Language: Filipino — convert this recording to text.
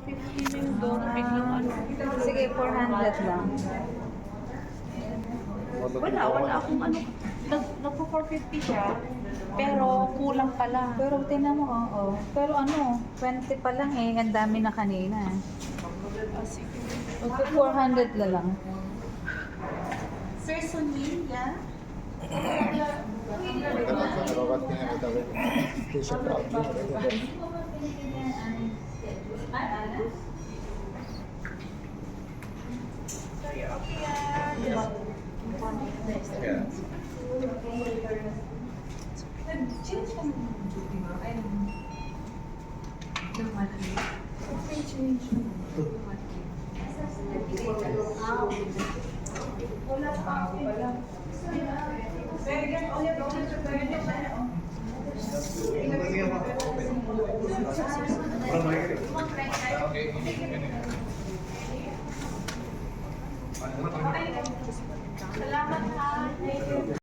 450 na yung doon. Biglang ano. Sige, 400 lang. Wala akong ano. Nagpo-450 siya. Pero kulang pala. Pero tingnan mo, oo. Pero ano, 20 pa lang eh. Ang dami na kanina. Sige. Magpo 400 na lang. Sir Sunil, yan? Sir, okay yan.